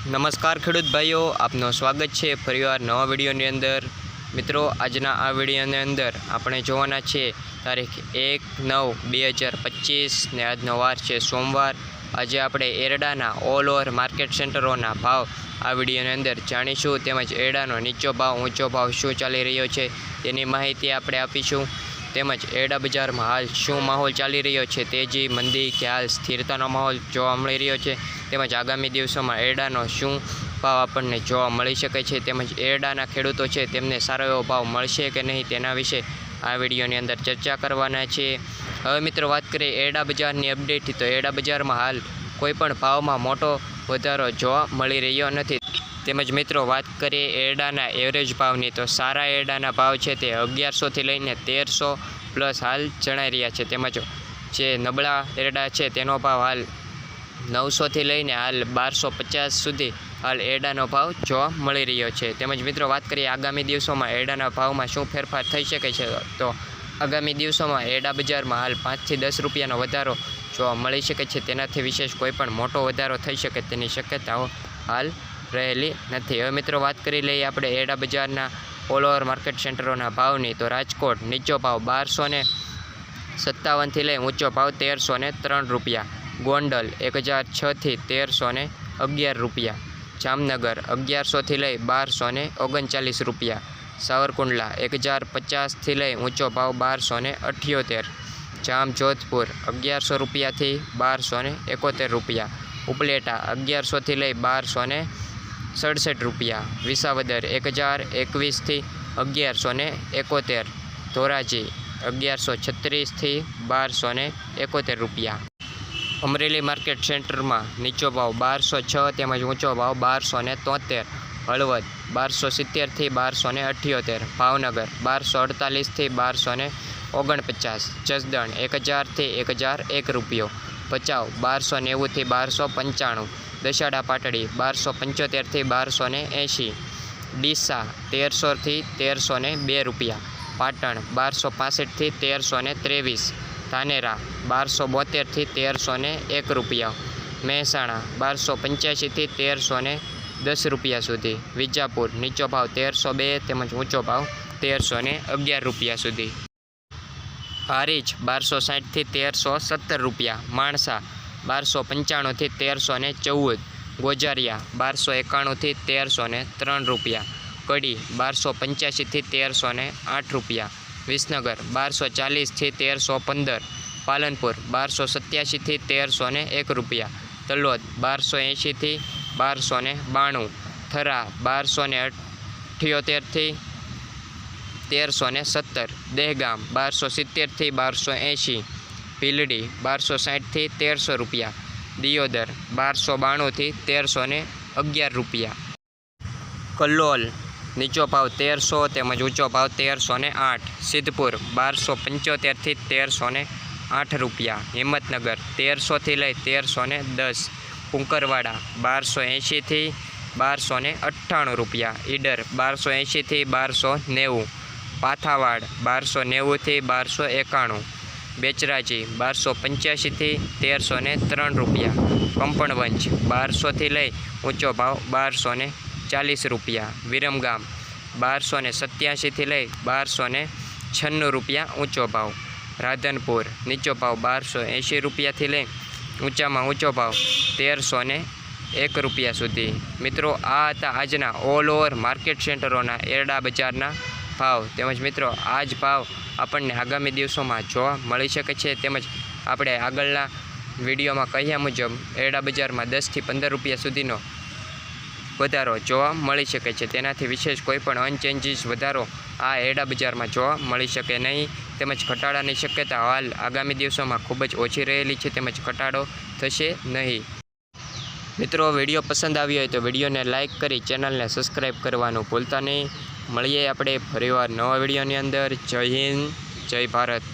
નમસ્કાર ખેડૂત ભાઈઓ, આપનું સ્વાગત છે ફરીવાર નવા વિડીયોની અંદર। મિત્રો, આજના આ વિડીયોની અંદર આપણે જોવાના છીએ તારીખ 1/9/2025 ને આજનો વાર છે સોમવાર। આજે આપણે એરડાના ઓલ ઓવર માર્કેટ સેન્ટરોના ભાવ આ વિડીયોની અંદર જાણીશું, તેમજ એરડાનો નીચો ભાવ ઊંચો ભાવ શું ચાલી રહ્યો છે તેની માહિતી આપણે આપીશું। તેમજ એરડા બજારમાં હાલ શું માહોલ ચાલી રહ્યો છે, તેજી મંદી કે હાલ સ્થિરતાનો માહોલ જોવા મળી રહ્યો છે, તેમજ આગામી દિવસોમાં એરડાનો શું ભાવ આપણને જોવા મળી શકે છે, તેમજ એરડાના ખેડૂતો છે તેમને સારો એવો ભાવ મળશે કે નહીં તેના વિશે આ વિડીયોની અંદર ચર્ચા કરવાના છે। હવે મિત્રો, વાત કરીએ એરડા બજારની અપડેટ, તો એરડા બજારમાં હાલ કોઈપણ ભાવમાં મોટો વધારો જોવા મળી રહ્યો નથી। તેમજ મિત્રો, વાત કરીએ એરડાના એવરેજ ભાવની, તો સારા એરડાના ભાવ છે તે 1100થી લઈને 1300 પ્લસ હાલ જણાઈ રહ્યા છે। તેમજ જે નબળા એરડા છે તેનો ભાવ હાલ 900થી લઈને હાલ 1250 સુધી હાલ એરડાનો ભાવ જોવા મળી રહ્યો છે। તેમજ મિત્રો, વાત કરીએ આગામી દિવસોમાં એરડાના ભાવમાં શું ફેરફાર થઈ શકે છે, તો આગામી દિવસોમાં એરડા બજારમાં હાલ 5 થી 10 રૂપિયાનો વધારો જોવા મળી શકે છે। તેનાથી વિશેષ કોઈપણ મોટો વધારો થઈ શકે તેની શક્યતાઓ હાલ રહેલી નથી। હવે મિત્રો, વાત કરી લઈએ આપણે એરડા બજારના ઓલ ઓવર માર્કેટ સેન્ટરોના ભાવની, તો રાજકોટ નીચો ભાવ 1257થી લઈ ઊંચો ભાવ 1303 રૂપિયા, ગોંડલ 1006થી 1311 રૂપિયા, જામનગર 1100થી લઈ 1239 રૂપિયા, સાવરકુંડલા 1050થી લઈ ઊંચો ભાવ 1278, જામજોધપુર 1100 રૂપિયાથી 1271 રૂપિયા, ઉપલેટા 1100થી લઈ 1267 રૂપિયા, વિસાવદર 1021થી 1171, ધોરાજી 1136થી 1271 રૂપિયા। અમરેલી માર્કેટ સેન્ટરમાં નીચો ભાવ 1206 તેમજ ઊંચો ભાવ 1273, હળવદ 1270થી 1278, ભાવનગર 1248થી 1249, જસદણ 1000થી 1001 રૂપિયો, ભચાઉ 1290થી 1295, દસાડા પાટડી 1275થી 1280, ડીસા 1300થી 1302 રૂપિયા, પાટણ 1265થી 1323, ધાનેરા 1272થી 1301 રૂપિયા, મહેસાણા 1285થી 1310 રૂપિયા સુધી, વિજાપુર નીચો ભાવ 1302 તેમજ ઊંચો ભાવ 1311 રૂપિયા સુધી, હારીજ 1260થી 1317 રૂપિયા, માણસા 1295થી 1314, ગોજારિયા 1291થી 1303 રૂપિયા, કડી 1285થી 1308 રૂપિયા, વિસનગર 1240થી 1315, પાલનપુર 1287થી 1301 રૂપિયા, તલોદ 1280થી 1292, થરા 1278થી 1317, દહેગામ 1270થી 1280, ભીલડી 1260થી 1300 રૂપિયા, દિયોદર 1292થી 1311 રૂપિયા, કલ્લોલ નીચો ભાવ 1300 તેમજ ઊંચો ભાવ 1308, સિદ્ધપુર 1275થી 1308 રૂપિયા, હિંમતનગર 1300થી લઈ 1310, કુંકરવાડા 1280થી 1298 રૂપિયા, ઈડર 1280થી 1290, પાથાવાડ 1290થી 1291, બેચરાજી 1285થી 1303 રૂપિયા, કંપણવંજ 1200થી લઈ ઊંચો ભાવ 1240 રૂપિયા, વિરમગામ 1287થી લઈ 1296 રૂપિયા ઊંચો ભાવ, રાધનપુર નીચો ભાવ 1280 રૂપિયાથી લઈ ઊંચામાં ઊંચો ભાવ 1301 રૂપિયા સુધી। મિત્રો, આ હતા આજના ઓલ ઓવર માર્કેટ સેન્ટરોના એરડા બજારના ભાવ। તેમજ મિત્રો, આ જ ભાવ આપણને આગામી દિવસોમાં જોવા મળી શકે છે। તેમજ આપણે આગળના વિડીયોમાં કહ્યા મુજબ એરડા બજારમાં 10થી 15 રૂપિયા સુધીનો વધારો જોવા મળી શકે છે, તેનાથી વિશેષ કોઈપણ અનચેન્જીસ વધારો આ એરડા બજારમાં જોવા મળી શકે નહીં। તેમજ ઘટાડાની શક્યતા હાલ આગામી દિવસોમાં ખૂબ જ ઓછી રહેલી છે, તેમજ ઘટાડો થશે નહીં। મિત્રો, વિડીયો પસંદ આવ્યો હોય તો વિડીયોને લાઇક કરી ચેનલને સબસ્ક્રાઈબ કરવાનું ભૂલતા નહીં। મળીએ આપણે ફરીવાર નવા વિડીયોની અંદર। જય હિન્દ, જય ભારત।